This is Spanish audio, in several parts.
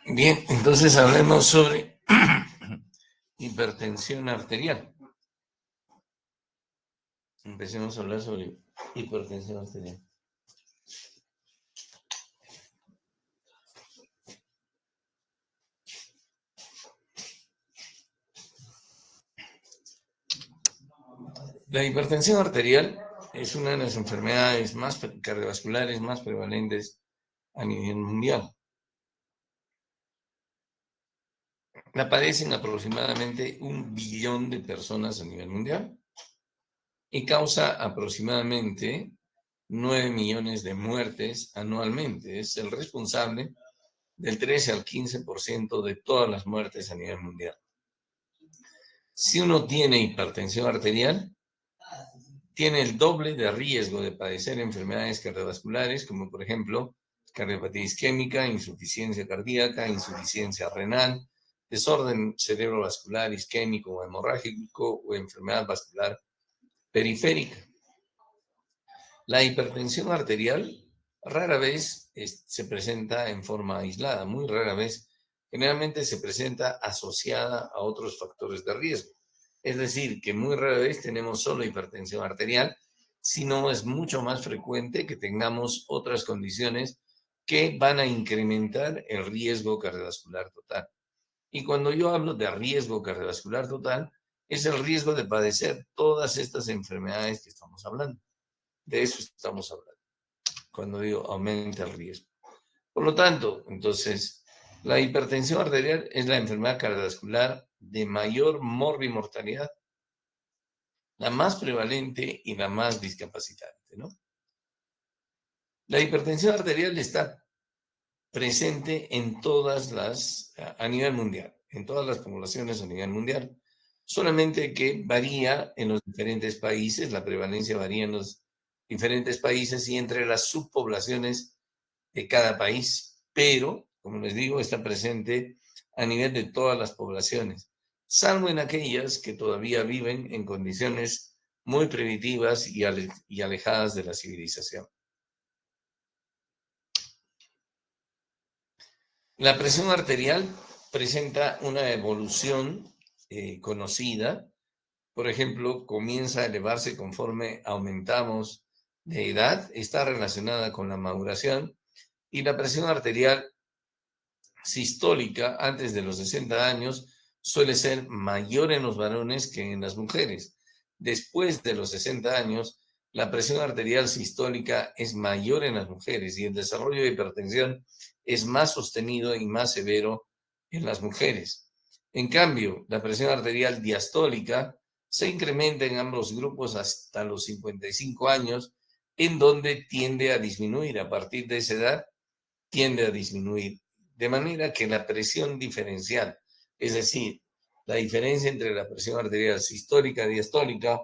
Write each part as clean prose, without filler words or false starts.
Bien, entonces hablemos sobre hipertensión arterial. Empecemos a hablar sobre hipertensión arterial. La hipertensión arterial es una de las enfermedades más cardiovasculares más prevalentes a nivel mundial. La padecen aproximadamente 1 billón de personas a nivel mundial y causa aproximadamente 9 millones de muertes anualmente. Es el responsable del 13 al 15% de todas las muertes a nivel mundial. Si uno tiene hipertensión arterial, tiene el doble de riesgo de padecer enfermedades cardiovasculares, como por ejemplo cardiopatía isquémica, insuficiencia cardíaca, insuficiencia renal, desorden cerebrovascular isquémico o hemorrágico o enfermedad vascular periférica. La hipertensión arterial rara vez se presenta en forma aislada, muy rara vez. Generalmente se presenta asociada a otros factores de riesgo. Es decir, que muy rara vez tenemos solo hipertensión arterial, sino es mucho más frecuente que tengamos otras condiciones que van a incrementar el riesgo cardiovascular total. Y cuando yo hablo de riesgo cardiovascular total, es el riesgo de padecer todas estas enfermedades que estamos hablando. De eso estamos hablando cuando digo aumenta el riesgo. Por lo tanto, entonces, la hipertensión arterial es la enfermedad cardiovascular de mayor morbimortalidad, la más prevalente y la más discapacitante, ¿no? La hipertensión arterial está presente en a nivel mundial, en todas las poblaciones a nivel mundial, solamente que varía en los diferentes países, la prevalencia varía en los diferentes países y entre las subpoblaciones de cada país, pero, como les digo, está presente a nivel de todas las poblaciones, salvo en aquellas que todavía viven en condiciones muy primitivas y alejadas de la civilización. La presión arterial presenta una evolución conocida. Por ejemplo, comienza a elevarse conforme aumentamos de edad, está relacionada con la maduración, y la presión arterial sistólica antes de los 60 años suele ser mayor en los varones que en las mujeres. Después de los 60 años, la presión arterial sistólica es mayor en las mujeres y el desarrollo de hipertensión es más sostenido y más severo en las mujeres. En cambio, la presión arterial diastólica se incrementa en ambos grupos hasta los 55 años, en donde tiende a disminuir. A partir de esa edad, tiende a disminuir. De manera que la presión diferencial, es decir, la diferencia entre la presión arterial sistólica y diastólica,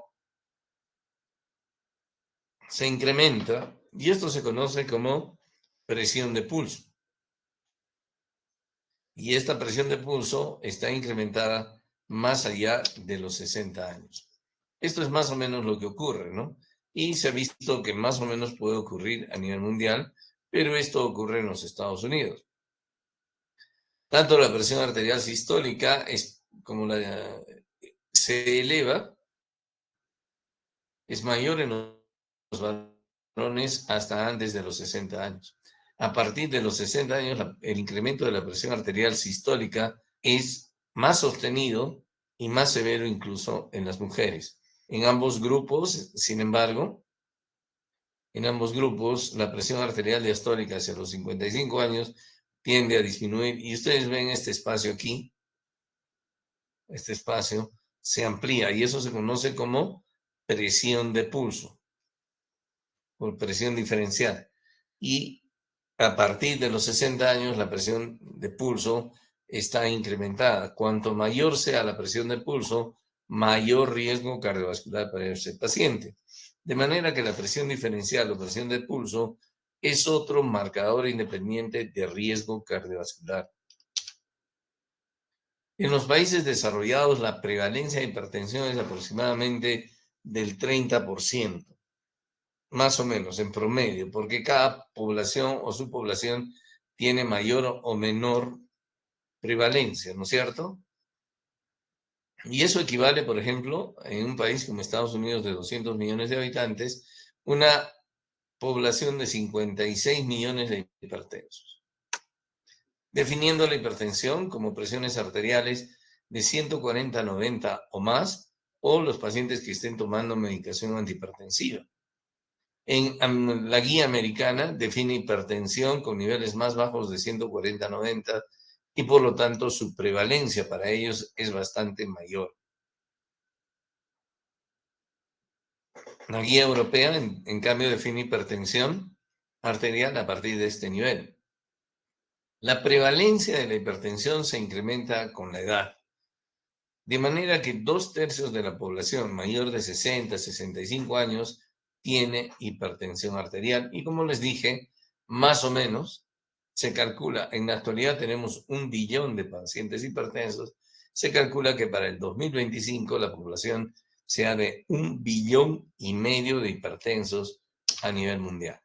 se incrementa y esto se conoce como presión de pulso. Y esta presión de pulso está incrementada más allá de los 60 años. Esto es más o menos lo que ocurre, ¿no? Y se ha visto que más o menos puede ocurrir a nivel mundial, pero esto ocurre en los Estados Unidos. Tanto la presión arterial sistólica se eleva, es mayor en los varones hasta antes de los 60 años. A partir de los 60 años, el incremento de la presión arterial sistólica es más sostenido y más severo incluso en las mujeres. En ambos grupos, sin embargo, la presión arterial diastólica hacia los 55 años tiende a disminuir. Y ustedes ven este espacio aquí, este espacio se amplía y eso se conoce como presión de pulso, por presión diferencial. Y a partir de los 60 años, la presión de pulso está incrementada. Cuanto mayor sea la presión de pulso, mayor riesgo cardiovascular para ese paciente. De manera que la presión diferencial o presión de pulso es otro marcador independiente de riesgo cardiovascular. En los países desarrollados, la prevalencia de hipertensión es aproximadamente del 30%, más o menos en promedio, porque cada población o subpoblación tiene mayor o menor prevalencia, ¿no es cierto? Y eso equivale, por ejemplo, en un país como Estados Unidos de 200 millones de habitantes, una población de 56 millones de hipertensos, definiendo la hipertensión como presiones arteriales de 140/90 o más, o los pacientes que estén tomando medicación antihipertensiva. En la guía americana define hipertensión con niveles más bajos de 140/90 y por lo tanto su prevalencia para ellos es bastante mayor. La guía europea, en cambio, define hipertensión arterial a partir de este nivel. La prevalencia de la hipertensión se incrementa con la edad, de manera que 2/3 de la población mayor de 60 a 65 años tiene hipertensión arterial. Y como les dije, más o menos se calcula, en la actualidad tenemos 1 billón de pacientes hipertensos, se calcula que para el 2025 la población sea de 1,5 billones de hipertensos a nivel mundial.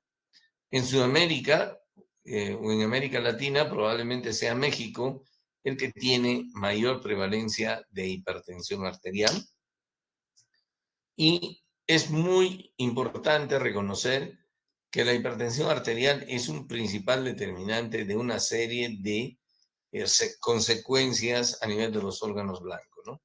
En Sudamérica o en América Latina probablemente sea México el que tiene mayor prevalencia de hipertensión arterial. Y es muy importante reconocer que la hipertensión arterial es un principal determinante de una serie de consecuencias a nivel de los órganos blancos, ¿no?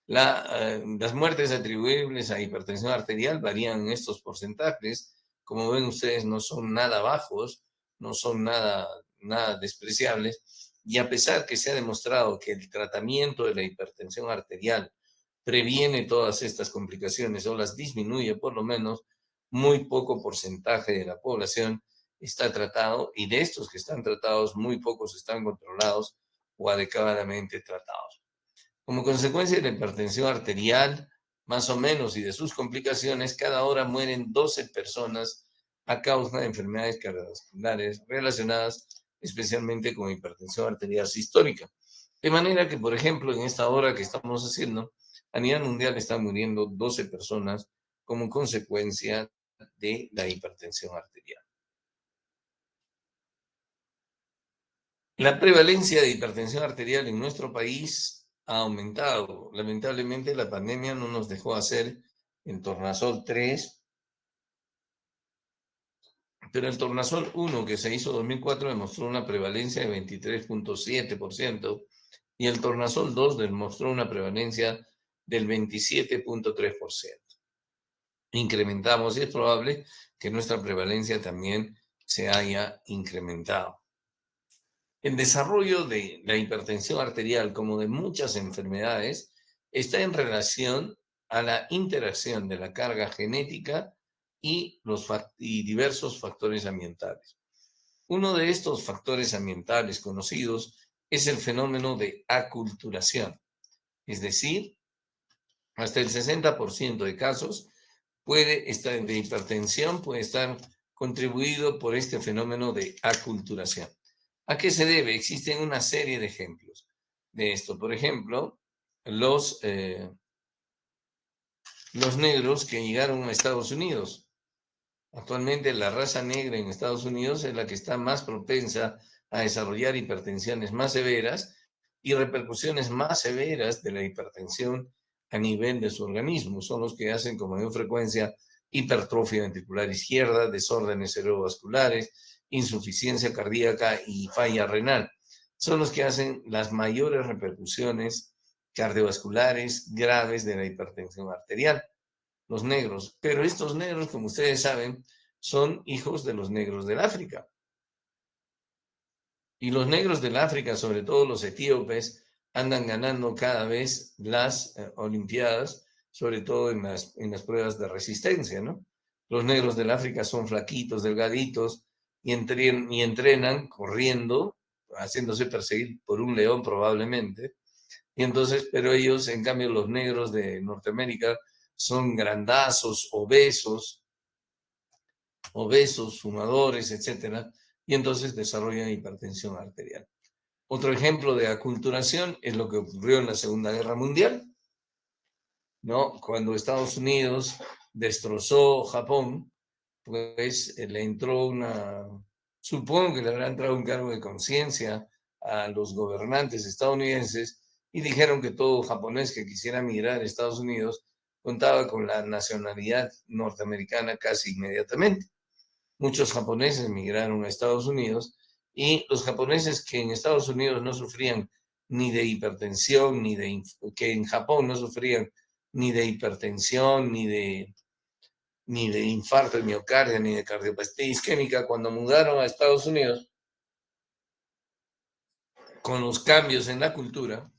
Las muertes atribuibles a hipertensión arterial varían en estos porcentajes. Como ven ustedes, no son nada bajos, no son nada despreciables. Y a pesar que se ha demostrado que el tratamiento de la hipertensión arterial previene todas estas complicaciones o las disminuye, por lo menos, muy poco porcentaje de la población está tratado, y de estos que están tratados, muy pocos están controlados o adecuadamente tratados. Como consecuencia de la hipertensión arterial, más o menos, y de sus complicaciones, cada hora mueren 12 personas a causa de enfermedades cardiovasculares relacionadas especialmente con hipertensión arterial sistólica. De manera que, por ejemplo, en esta hora que estamos haciendo, a nivel mundial están muriendo 12 personas como consecuencia de la hipertensión arterial. La prevalencia de hipertensión arterial en nuestro país ha aumentado. Lamentablemente, la pandemia no nos dejó hacer el tornasol 3, pero el tornasol 1 que se hizo en 2004 demostró una prevalencia de 23.7% y el tornasol 2 demostró una prevalencia del 27.3%. Incrementamos y es probable que nuestra prevalencia también se haya incrementado. El desarrollo de la hipertensión arterial, como de muchas enfermedades, está en relación a la interacción de la carga genética y diversos factores ambientales. Uno de estos factores ambientales conocidos es el fenómeno de aculturación, es decir, hasta el 60% de casos de hipertensión puede estar contribuido por este fenómeno de aculturación. ¿A qué se debe? Existen una serie de ejemplos de esto. Por ejemplo, los negros que llegaron a Estados Unidos. Actualmente la raza negra en Estados Unidos es la que está más propensa a desarrollar hipertensiones más severas y repercusiones más severas de la hipertensión a nivel de su organismo. Son los que hacen con mayor frecuencia hipertrofia ventricular izquierda, desórdenes cerebrovasculares, insuficiencia cardíaca y falla renal. Son los que hacen las mayores repercusiones cardiovasculares graves de la hipertensión arterial, los negros. Pero estos negros, como ustedes saben, son hijos de los negros del África. Y los negros del África, sobre todo los etíopes, andan ganando cada vez las Olimpiadas, sobre todo en las pruebas de resistencia, ¿no? Los negros del África son flaquitos, delgaditos, y entrenan corriendo, haciéndose perseguir por un león probablemente. Y entonces, pero ellos, en cambio, los negros de Norteamérica son grandazos, obesos, fumadores, etcétera, y entonces desarrollan hipertensión arterial. Otro ejemplo de aculturación es lo que ocurrió en la Segunda Guerra Mundial. ¿no? Cuando Estados Unidos destrozó Japón, pues le entró supongo que le habrá entrado un cargo de conciencia a los gobernantes estadounidenses y dijeron que todo japonés que quisiera migrar a Estados Unidos contaba con la nacionalidad norteamericana casi inmediatamente. Muchos japoneses migraron a Estados Unidos y los japoneses que en Estados Unidos no sufrían ni de hipertensión, que en Japón no sufrían ni de hipertensión, ni de infarto de miocardio, ni de cardiopatía isquémica, cuando mudaron a Estados Unidos, con los cambios en la cultura,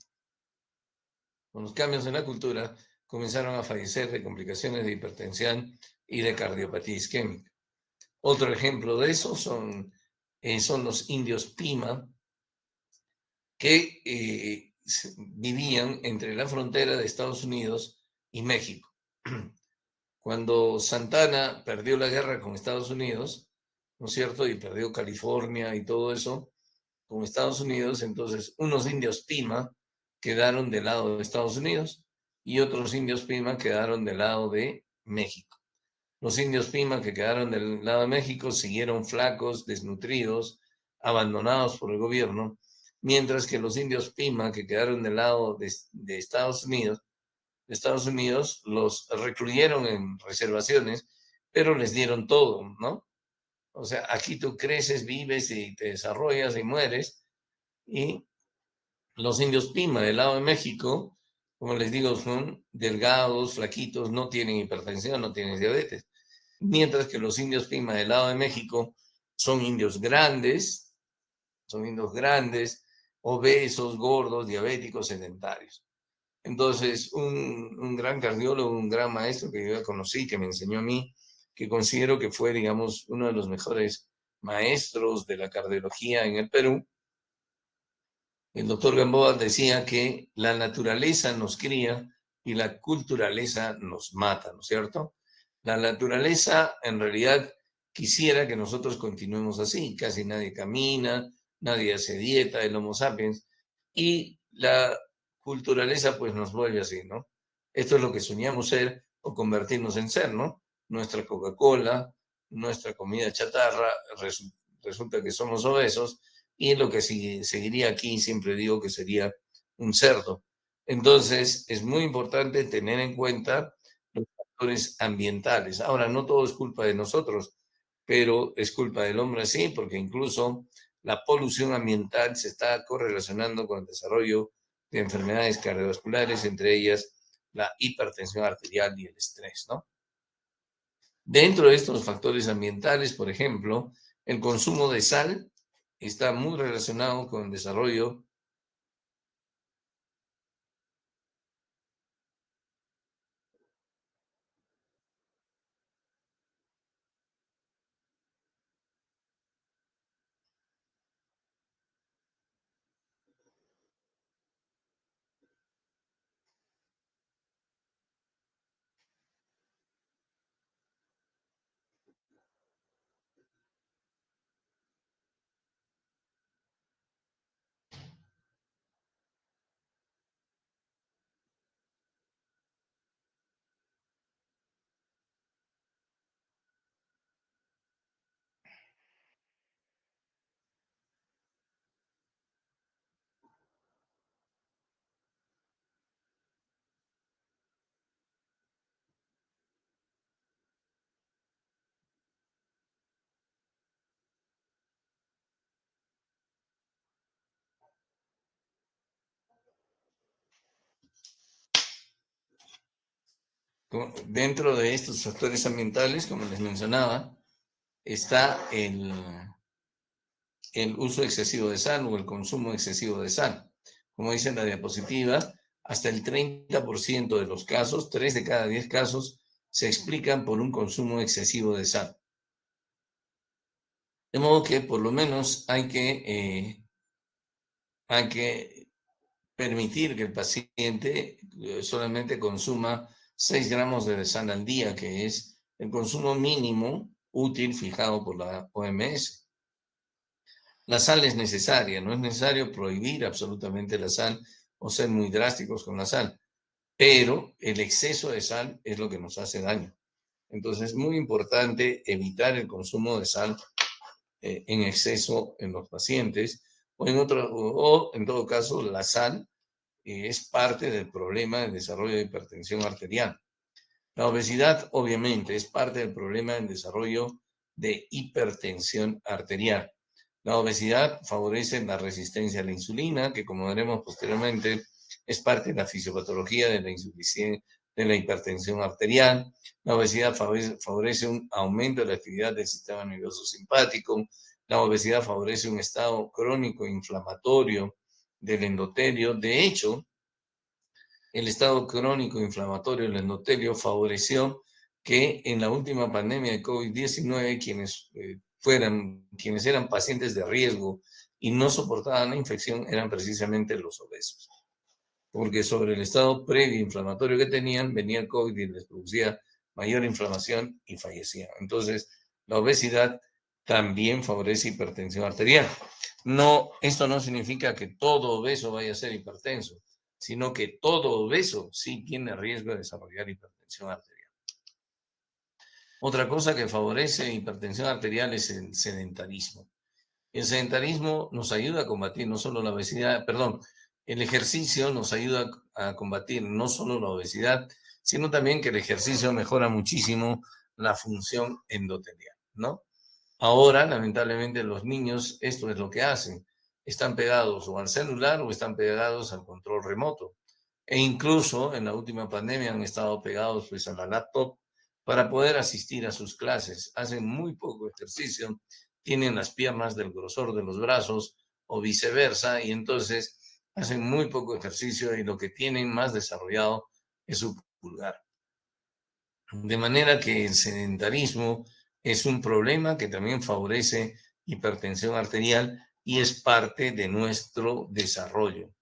comenzaron a fallecer de complicaciones de hipertensión y de cardiopatía isquémica. Otro ejemplo de eso son los indios Pima, que vivían entre la frontera de Estados Unidos y México. Cuando Santana perdió la guerra con Estados Unidos, ¿no es cierto? Y perdió California y todo eso con Estados Unidos, entonces unos indios Pima quedaron del lado de Estados Unidos y otros indios Pima quedaron del lado de México. Los indios Pima que quedaron del lado de México siguieron flacos, desnutridos, abandonados por el gobierno, mientras que los indios Pima que quedaron del lado de Estados Unidos los recluyeron en reservaciones, pero les dieron todo, ¿no? O sea, aquí tú creces, vives y te desarrollas y mueres. Y los indios Pima del lado de México, como les digo, son delgados, flaquitos, no tienen hipertensión, no tienen diabetes. Mientras que los indios Pima del lado de México son indios grandes, obesos, gordos, diabéticos, sedentarios. Entonces, un gran cardiólogo, un gran maestro que yo ya conocí, que me enseñó a mí, que considero que fue, digamos, uno de los mejores maestros de la cardiología en el Perú, el doctor Gamboa decía que la naturaleza nos cría y la culturaleza nos mata, ¿no es cierto? La naturaleza en realidad quisiera que nosotros continuemos así, casi nadie camina, nadie hace dieta, el Homo sapiens, y la culturaleza pues nos vuelve así, ¿no? Esto es lo que soñamos ser o convertirnos en ser, ¿no? Nuestra Coca-Cola, nuestra comida chatarra, resulta que somos obesos y lo que seguiría aquí siempre digo que sería un cerdo. Entonces es muy importante tener en cuenta los factores ambientales. Ahora, no todo es culpa de nosotros, pero es culpa del hombre sí, porque incluso la polución ambiental se está correlacionando con el desarrollo de enfermedades cardiovasculares, entre ellas la hipertensión arterial y el estrés, ¿no? Dentro de estos factores ambientales, por ejemplo, el consumo de sal está muy relacionado con el desarrollo. Dentro de estos factores ambientales, como les mencionaba, está el uso excesivo de sal o el consumo excesivo de sal. Como dice en la diapositiva, hasta el 30% de los casos, 3 de cada 10 casos, se explican por un consumo excesivo de sal. De modo que por lo menos hay que permitir que el paciente solamente consuma 6 gramos de sal al día, que es el consumo mínimo útil fijado por la OMS. La sal es necesaria, no es necesario prohibir absolutamente la sal o ser muy drásticos con la sal, pero el exceso de sal es lo que nos hace daño. Entonces es muy importante evitar el consumo de sal en exceso en los pacientes, o en todo caso la sal es parte del problema del desarrollo de hipertensión arterial. La obesidad obviamente es parte del problema del desarrollo de hipertensión arterial. La obesidad favorece la resistencia a la insulina, que como veremos posteriormente es parte de la fisiopatología de la insuficiencia de la hipertensión arterial. La obesidad favorece un aumento de la actividad del sistema nervioso simpático. La obesidad favorece un estado crónico inflamatorio del endotelio. De hecho, el estado crónico inflamatorio del endotelio favoreció que en la última pandemia de COVID-19 quienes eran pacientes de riesgo y no soportaban la infección eran precisamente los obesos, porque sobre el estado previo inflamatorio que tenían venía el COVID y les producía mayor inflamación y fallecían. Entonces, la obesidad también favorece hipertensión arterial. No, esto no significa que todo obeso vaya a ser hipertenso, sino que todo obeso sí tiene riesgo de desarrollar hipertensión arterial. Otra cosa que favorece hipertensión arterial es el sedentarismo. El sedentarismo nos ayuda a combatir no solo la obesidad, perdón, el ejercicio nos ayuda a combatir no solo la obesidad, sino también que el ejercicio mejora muchísimo la función endotelial, ¿no? Ahora, lamentablemente, los niños, esto es lo que hacen. Están pegados o al celular o están pegados al control remoto. E incluso en la última pandemia han estado pegados pues a la laptop para poder asistir a sus clases. Hacen muy poco ejercicio, tienen las piernas del grosor de los brazos o viceversa, y entonces hacen muy poco ejercicio y lo que tienen más desarrollado es su pulgar. De manera que el sedentarismo es un problema que también favorece hipertensión arterial y es parte de nuestro desarrollo.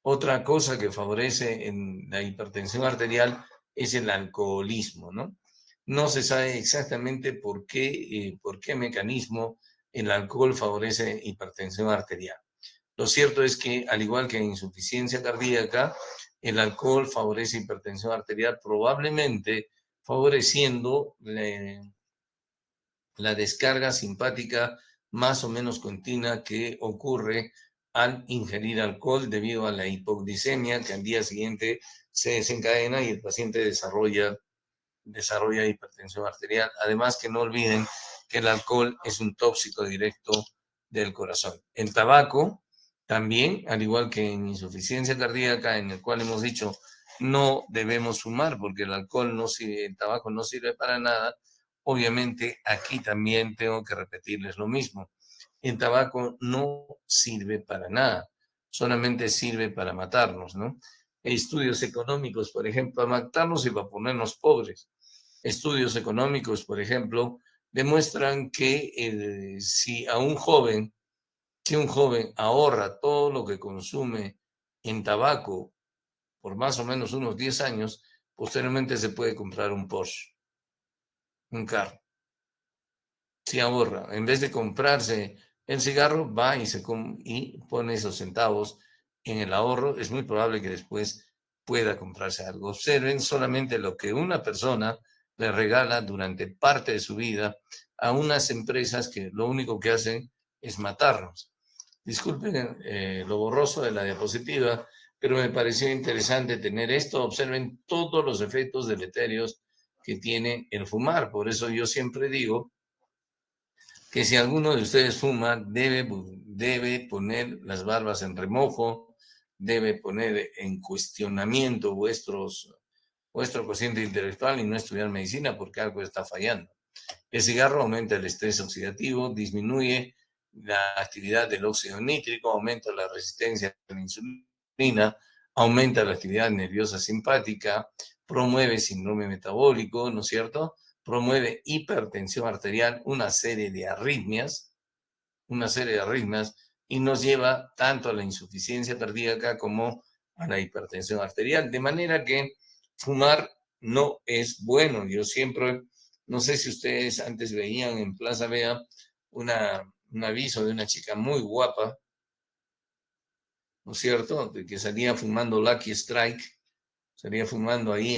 Otra cosa que favorece en la hipertensión arterial es el alcoholismo, ¿no? No se sabe exactamente por qué mecanismo el alcohol favorece hipertensión arterial. Lo cierto es que, al igual que insuficiencia cardíaca, el alcohol favorece hipertensión arterial, probablemente favoreciendo la descarga simpática más o menos continua que ocurre al ingerir alcohol debido a la hipoglicemia que al día siguiente se desencadena y el paciente desarrolla hipertensión arterial. Además, que no olviden que el alcohol es un tóxico directo del corazón. El tabaco también, al igual que en insuficiencia cardíaca, en el cual hemos dicho no debemos fumar porque el tabaco no sirve para nada. Obviamente, aquí también tengo que repetirles lo mismo. El tabaco no sirve para nada, solamente sirve para matarnos, ¿no? Estudios económicos, por ejemplo, para matarnos y para ponernos pobres. Estudios económicos, por ejemplo, demuestran que si un joven ahorra todo lo que consume en tabaco por más o menos unos 10 años, posteriormente se puede comprar un Porsche, un carro. Si ahorra, en vez de comprarse el cigarro, va y pone esos centavos en el ahorro, es muy probable que después pueda comprarse algo. Observen solamente lo que una persona le regala durante parte de su vida a unas empresas que lo único que hacen es matarnos. Disculpen lo borroso de la diapositiva, pero me pareció interesante tener esto. Observen todos los efectos deleterios que tiene el fumar. Por eso yo siempre digo que si alguno de ustedes fuma, debe poner las barbas en remojo, debe poner en cuestionamiento vuestro cociente intelectual y no estudiar medicina porque algo está fallando. El cigarro aumenta el estrés oxidativo, disminuye la actividad del óxido nítrico, aumenta la resistencia a la insulina, aumenta la actividad nerviosa simpática, promueve síndrome metabólico, ¿no es cierto? Promueve hipertensión arterial, una serie de arritmias, y nos lleva tanto a la insuficiencia cardíaca como a la hipertensión arterial. De manera que fumar no es bueno. Yo siempre, no sé si ustedes antes veían en Plaza Vea un aviso de una chica muy guapa, ¿no es cierto?, de que salía fumando Lucky Strike. estaría fumando ahí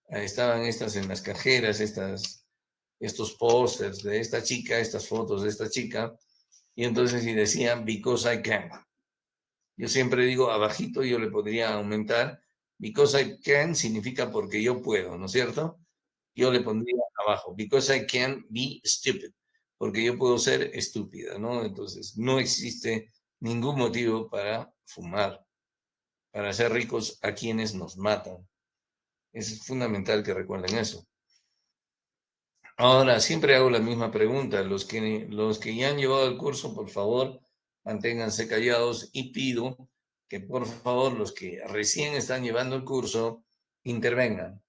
estaban en las cajeras, estos pósters de esta chica, estas fotos de esta chica, y entonces y decían, because I can. Yo siempre digo, abajito yo le podría aumentar, because I can significa porque yo puedo, ¿no es cierto? Yo le pondría abajo, because I can be stupid, porque yo puedo ser estúpida, ¿no? Entonces, no existe ningún motivo para fumar, para ser ricos a quienes nos matan. Es fundamental que recuerden eso. Ahora, siempre hago la misma pregunta. Los que ya han llevado el curso, por favor, manténganse callados y pido que, por favor, los que recién están llevando el curso, intervengan.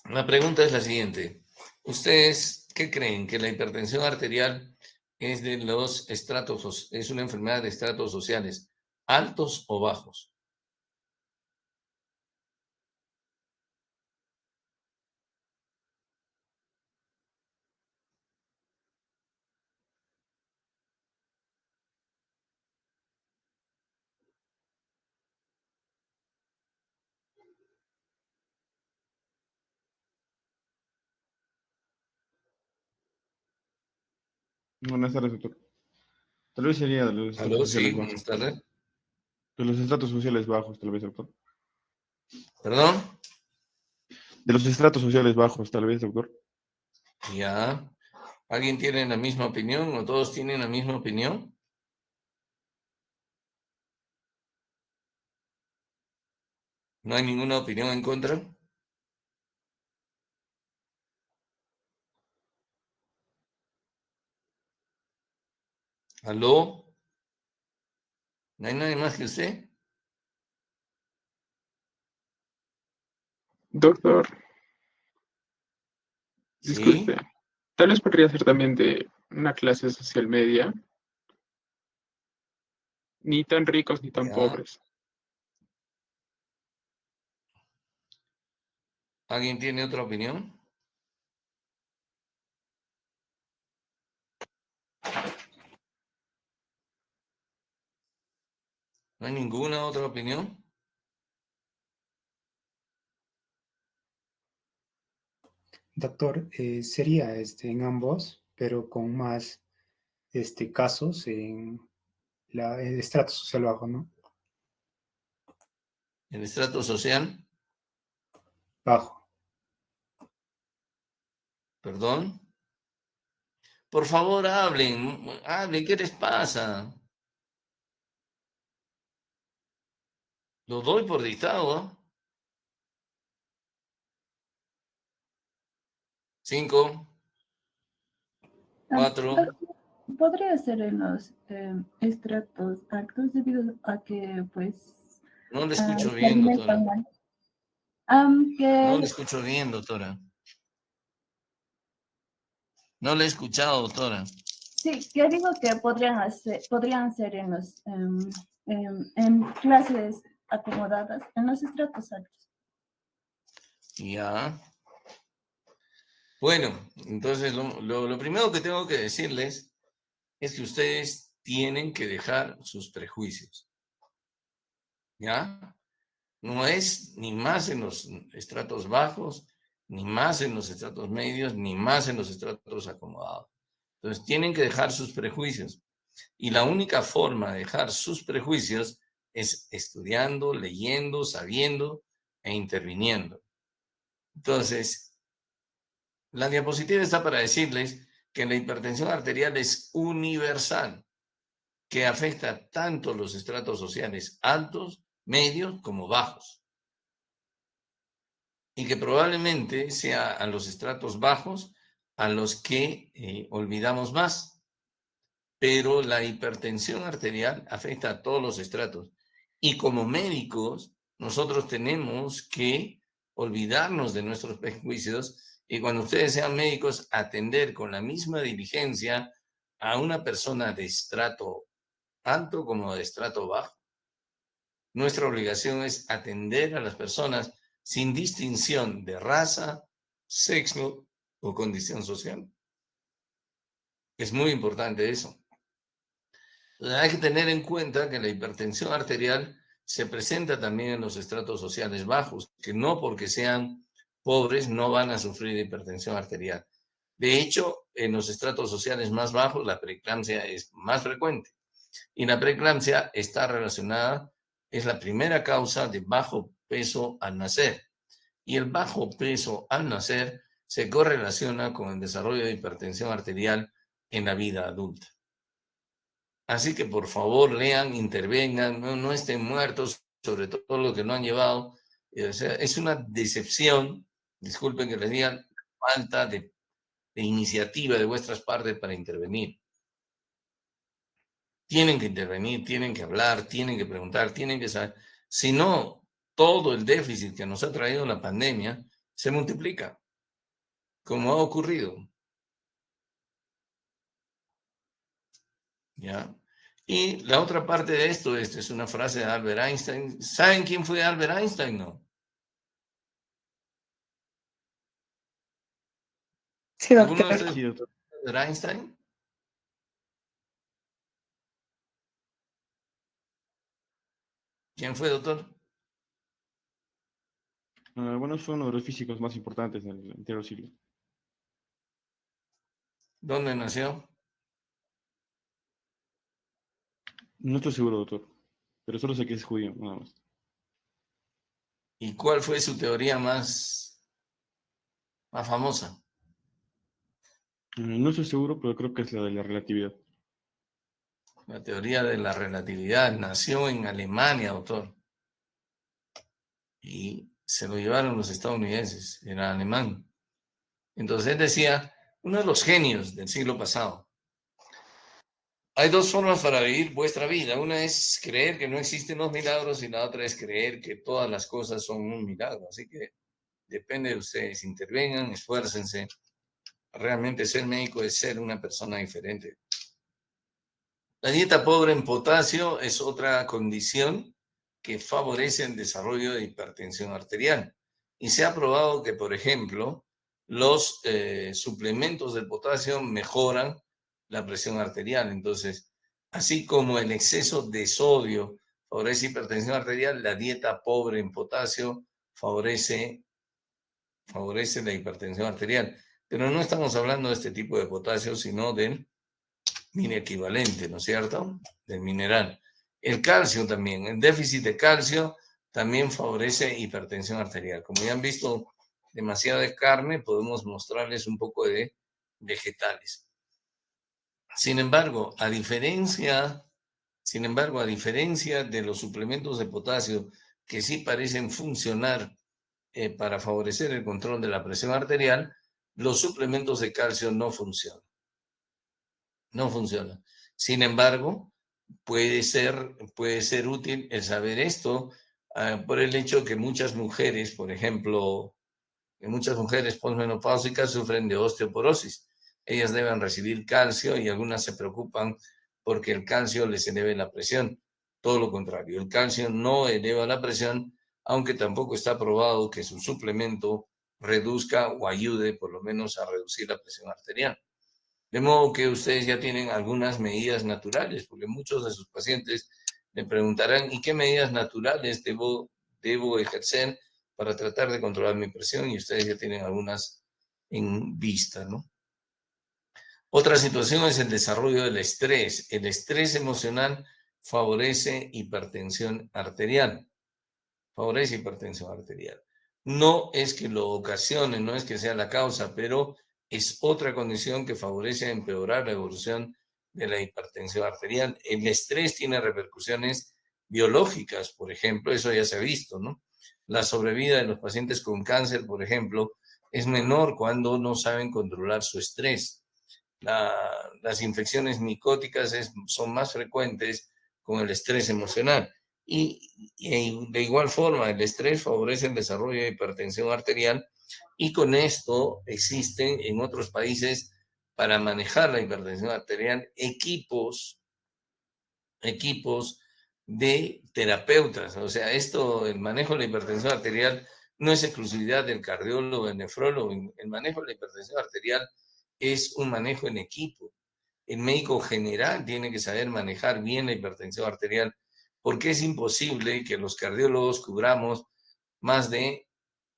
La pregunta es la siguiente. ¿Ustedes qué creen? ¿Que la hipertensión arterial es de los estratos, es una enfermedad de estratos sociales altos o bajos? Buenas tardes, doctor. Tal vez sería de los estratos ¿Aló? Sí, sociales buenas bajos. tardes. De los estratos sociales bajos, tal vez, doctor. ¿Perdón? De los estratos sociales bajos, tal vez, doctor. Ya. ¿Alguien tiene la misma opinión o todos tienen la misma opinión? ¿No hay ninguna opinión en contra? ¿Aló? ¿No hay nadie más que usted? Doctor, disculpe, Sí, tal vez podría ser también de una clase social media, ni tan ricos ni tan ya. pobres. ¿Alguien tiene otra opinión? ¿No hay ninguna otra opinión? Doctor, sería en ambos, pero con más casos en el estrato social bajo, ¿no? ¿El estrato social? Bajo. ¿Perdón? Por favor, hablen, ¿qué les pasa? Lo doy por dictado, ¿ah? 5, Ah, 4. podría ser en los estratos altos debido a que pues No le escucho se bien, doctora. alimentan mal. No le Que escucho bien, doctora. No le he escuchado, doctora. sí, que digo que podrían ser en clases acomodadas, en los estratos altos. Ya. Bueno, entonces lo primero que tengo que decirles es que ustedes tienen que dejar sus prejuicios. ¿Ya? No es ni más en los estratos bajos, ni más en los estratos medios, ni más en los estratos acomodados. Entonces tienen que dejar sus prejuicios. Y la única forma de dejar sus prejuicios es estudiando, leyendo, sabiendo e interviniendo. Entonces, la diapositiva está para decirles que la hipertensión arterial es universal, que afecta tanto los estratos sociales altos, medios como bajos. Y que probablemente sea a los estratos bajos a los que olvidamos más. Pero la hipertensión arterial afecta a todos los estratos. Y como médicos, nosotros tenemos que olvidarnos de nuestros prejuicios y cuando ustedes sean médicos, atender con la misma diligencia a una persona de estrato alto como de estrato bajo. Nuestra obligación es atender a las personas sin distinción de raza, sexo o condición social. Es muy importante eso. Hay que tener en cuenta que la hipertensión arterial se presenta también en los estratos sociales bajos, que no porque sean pobres no van a sufrir de hipertensión arterial. De hecho, en los estratos sociales más bajos, la preeclampsia es más frecuente. Y la preeclampsia está relacionada, es la primera causa de bajo peso al nacer. Y el bajo peso al nacer se correlaciona con el desarrollo de hipertensión arterial en la vida adulta. Así que por favor lean, intervengan, no estén muertos, sobre todo los que no han llevado. O sea, es una decepción, disculpen que les digan, falta de iniciativa de vuestras partes para intervenir. Tienen que intervenir, tienen que hablar, tienen que preguntar, tienen que saber. Si no, todo el déficit que nos ha traído la pandemia se multiplica, como ha ocurrido. ¿Ya? Y la otra parte de esto, esta es una frase de Albert Einstein. ¿Saben quién fue Albert Einstein? No. Sí, ¿Alguno de doctor. ustedes Sí, doctor. Albert Einstein? ¿Quién fue, doctor? Bueno, fue uno de los físicos más importantes del anterior siglo. ¿Dónde nació? No estoy seguro, doctor, pero solo sé que es judío, nada más. ¿Y cuál fue su teoría más famosa? No estoy seguro, pero creo que es la de la relatividad. La teoría de la relatividad. Nació en Alemania, doctor. Y se lo llevaron los estadounidenses, era alemán. Entonces él decía, uno de los genios del siglo pasado. Hay dos formas para vivir vuestra vida. Una es creer que no existen los milagros y la otra es creer que todas las cosas son un milagro. Así que depende de ustedes. Intervengan, esfuércense. Realmente ser médico es ser una persona diferente. La dieta pobre en potasio es otra condición que favorece el desarrollo de hipertensión arterial. Y se ha probado que, por ejemplo, los suplementos de potasio mejoran la presión arterial. Entonces, así como el exceso de sodio favorece hipertensión arterial, la dieta pobre en potasio favorece la hipertensión arterial. Pero no estamos hablando de este tipo de potasio, sino del equivalente, ¿no es cierto? Del mineral. El calcio también, el déficit de calcio también favorece hipertensión arterial. Como ya han visto demasiada carne, podemos mostrarles un poco de vegetales. Sin embargo, a diferencia de los suplementos de potasio que sí parecen funcionar para favorecer el control de la presión arterial, los suplementos de calcio no funcionan. No funciona. Sin embargo, puede ser útil el saber esto por el hecho que muchas mujeres, por ejemplo, muchas mujeres posmenopáusicas sufren de osteoporosis. Ellas deben recibir calcio y algunas se preocupan porque el calcio les eleve la presión. Todo lo contrario, el calcio no eleva la presión, aunque tampoco está probado que su suplemento reduzca o ayude por lo menos a reducir la presión arterial. De modo que ustedes ya tienen algunas medidas naturales, porque muchos de sus pacientes me preguntarán, ¿y qué medidas naturales debo ejercer para tratar de controlar mi presión? Y ustedes ya tienen algunas en vista, ¿no? Otra situación es el desarrollo del estrés. El estrés emocional favorece hipertensión arterial. Favorece hipertensión arterial. No es que lo ocasione, no es que sea la causa, pero es otra condición que favorece empeorar la evolución de la hipertensión arterial. El estrés tiene repercusiones biológicas, por ejemplo, eso ya se ha visto, ¿no? La sobrevida de los pacientes con cáncer, por ejemplo, es menor cuando no saben controlar su estrés. Las infecciones micóticas son más frecuentes con el estrés emocional. Y de igual forma, el estrés favorece el desarrollo de hipertensión arterial y con esto existen en otros países para manejar la hipertensión arterial equipos de terapeutas. O sea, el manejo de la hipertensión arterial no es exclusividad del cardiólogo, del nefrólogo. El manejo de la hipertensión arterial es un manejo en equipo. El médico general tiene que saber manejar bien la hipertensión arterial porque es imposible que los cardiólogos cubramos más de,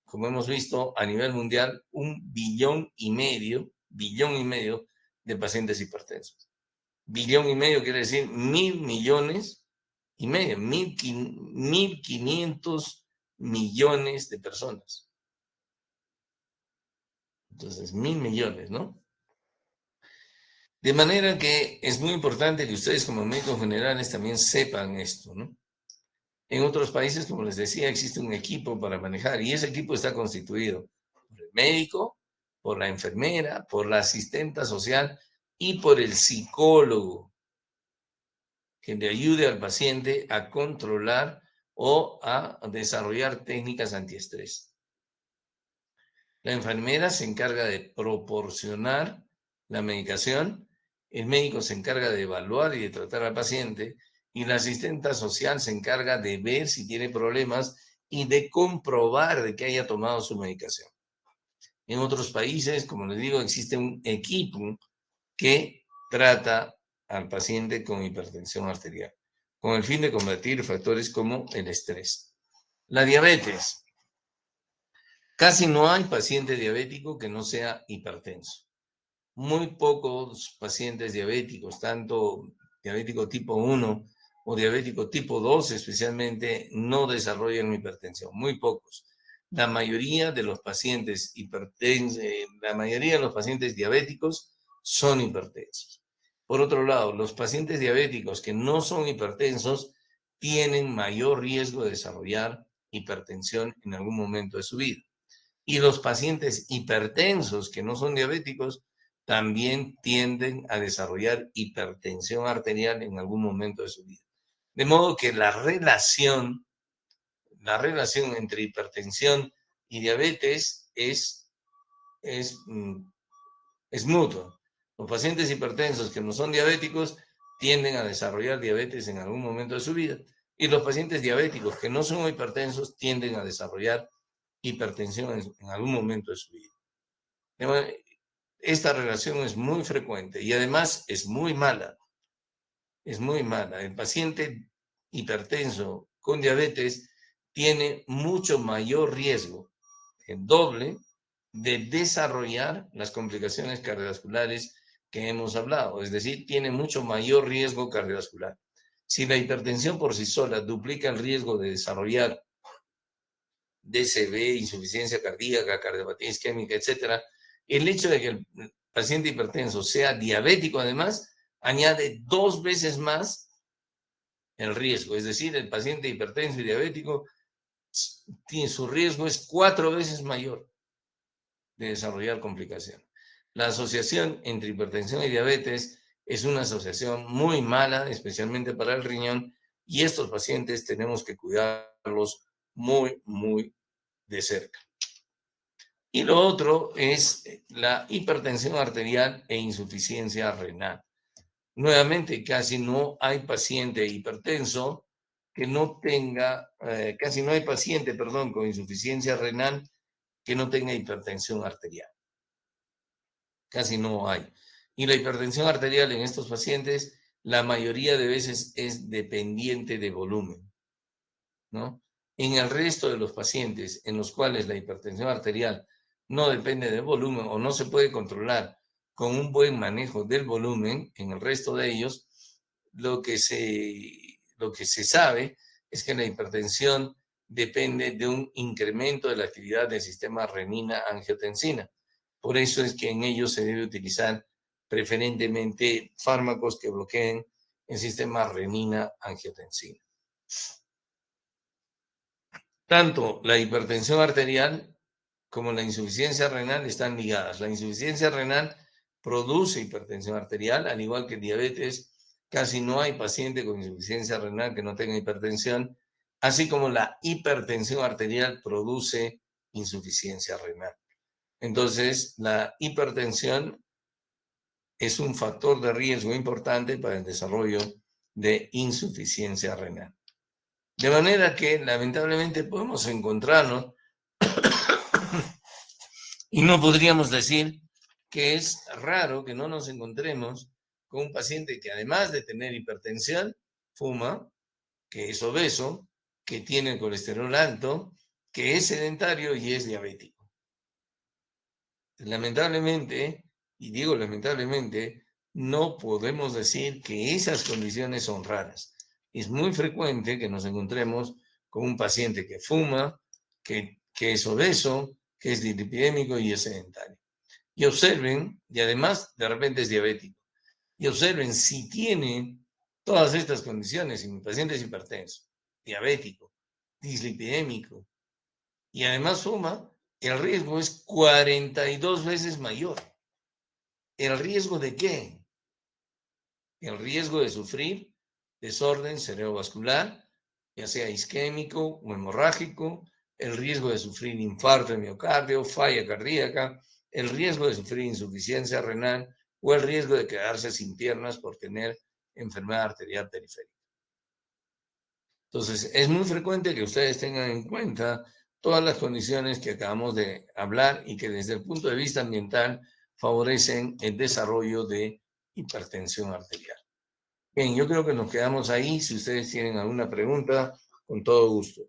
como hemos visto a nivel mundial, 1,5 billón de pacientes hipertensos. 1,5 billones quiere decir 1.000 millones y medio, 1.500 millones de personas. Entonces, 1.000 millones, ¿no? De manera que es muy importante que ustedes como médicos generales también sepan esto, ¿no? En otros países, como les decía, existe un equipo para manejar y ese equipo está constituido por el médico, por la enfermera, por la asistenta social y por el psicólogo que le ayude al paciente a controlar o a desarrollar técnicas antiestrés. La enfermera se encarga de proporcionar la medicación, el médico se encarga de evaluar y de tratar al paciente y la asistenta social se encarga de ver si tiene problemas y de comprobar de que haya tomado su medicación. En otros países, como les digo, existe un equipo que trata al paciente con hipertensión arterial, con el fin de combatir factores como el estrés. La diabetes. Casi no hay paciente diabético que no sea hipertenso. Muy pocos pacientes diabéticos, tanto diabético tipo 1 o diabético tipo 2 especialmente, no desarrollan hipertensión. Muy pocos. La mayoría de los pacientes diabéticos son hipertensos. Por otro lado, los pacientes diabéticos que no son hipertensos tienen mayor riesgo de desarrollar hipertensión en algún momento de su vida. Y los pacientes hipertensos que no son diabéticos también tienden a desarrollar hipertensión arterial en algún momento de su vida. De modo que la relación entre hipertensión y diabetes es mutua. Los pacientes hipertensos que no son diabéticos tienden a desarrollar diabetes en algún momento de su vida y los pacientes diabéticos que no son hipertensos tienden a desarrollar hipertensión en algún momento de su vida. Esta relación es muy frecuente y además es muy mala. Es muy mala. El paciente hipertenso con diabetes tiene mucho mayor riesgo, el doble, de desarrollar las complicaciones cardiovasculares que hemos hablado. Es decir, tiene mucho mayor riesgo cardiovascular. Si la hipertensión por sí sola duplica el riesgo de desarrollar DCB, insuficiencia cardíaca, cardiopatía isquémica, etcétera, el hecho de que el paciente hipertenso sea diabético, además, añade 2 veces más el riesgo. Es decir, el paciente hipertenso y diabético, su riesgo es 4 veces mayor de desarrollar complicación. La asociación entre hipertensión y diabetes es una asociación muy mala, especialmente para el riñón, y estos pacientes tenemos que cuidarlos muy, muy de cerca. Y lo otro es la hipertensión arterial e insuficiencia renal. Nuevamente, casi no hay paciente hipertenso que no tenga, casi no hay paciente, perdón, con insuficiencia renal que no tenga hipertensión arterial. Casi no hay. Y la hipertensión arterial en estos pacientes, la mayoría de veces es dependiente de volumen, ¿no? En el resto de los pacientes en los cuales la hipertensión arterial no depende del volumen o no se puede controlar con un buen manejo del volumen, en el resto de ellos, lo que se sabe es que la hipertensión depende de un incremento de la actividad del sistema renina-angiotensina. Por eso es que en ellos se debe utilizar preferentemente fármacos que bloqueen el sistema renina-angiotensina. Tanto la hipertensión arterial como la insuficiencia renal están ligadas. La insuficiencia renal produce hipertensión arterial, al igual que diabetes. Casi no hay paciente con insuficiencia renal que no tenga hipertensión, así como la hipertensión arterial produce insuficiencia renal. Entonces, la hipertensión es un factor de riesgo importante para el desarrollo de insuficiencia renal. De manera que, lamentablemente, podemos encontrarnos y no podríamos decir que es raro que no nos encontremos con un paciente que, además de tener hipertensión, fuma, que es obeso, que tiene el colesterol alto, que es sedentario y es diabético. Lamentablemente, y digo lamentablemente, no podemos decir que esas condiciones son raras. Es muy frecuente que nos encontremos con un paciente que fuma, que es obeso, que es dislipidémico y es sedentario. Y observen, y además de repente es diabético, y observen si tiene todas estas condiciones, si mi paciente es hipertenso, diabético, dislipidémico, y además fuma, el riesgo es 42 veces mayor. ¿El riesgo de qué? El riesgo de sufrir desorden cerebrovascular, ya sea isquémico o hemorrágico, el riesgo de sufrir infarto de miocardio, falla cardíaca, el riesgo de sufrir insuficiencia renal o el riesgo de quedarse sin piernas por tener enfermedad arterial periférica. Entonces, es muy frecuente que ustedes tengan en cuenta todas las condiciones que acabamos de hablar y que desde el punto de vista ambiental favorecen el desarrollo de hipertensión arterial. Bien, yo creo que nos quedamos ahí. Si ustedes tienen alguna pregunta, con todo gusto.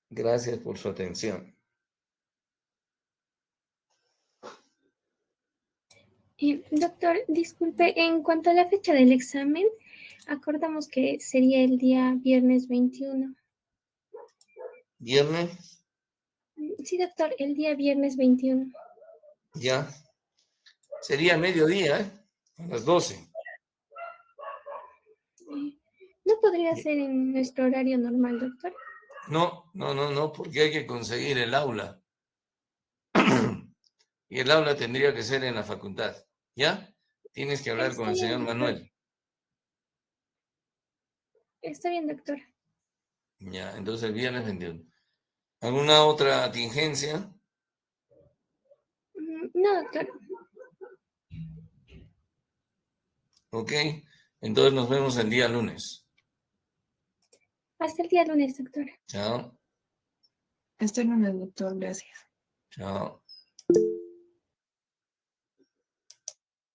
Gracias por su atención. Doctor, disculpe, en cuanto a la fecha del examen, acordamos que sería el día viernes 21. ¿Viernes? Sí, doctor, el día viernes 21. Ya. Sería mediodía, ¿eh? A las 12. ¿No podría ser en nuestro horario normal, doctor? No, porque hay que conseguir el aula. Y el aula tendría que ser en la facultad. ¿Ya? Tienes que hablar con el señor Manuel. Está bien, doctor. Ya, entonces el viernes 21. ¿Alguna otra contingencia? No, doctor. Ok, entonces nos vemos el día lunes. Hasta el día lunes, doctor. Chao. Hasta lunes, doctor. Gracias. Chao.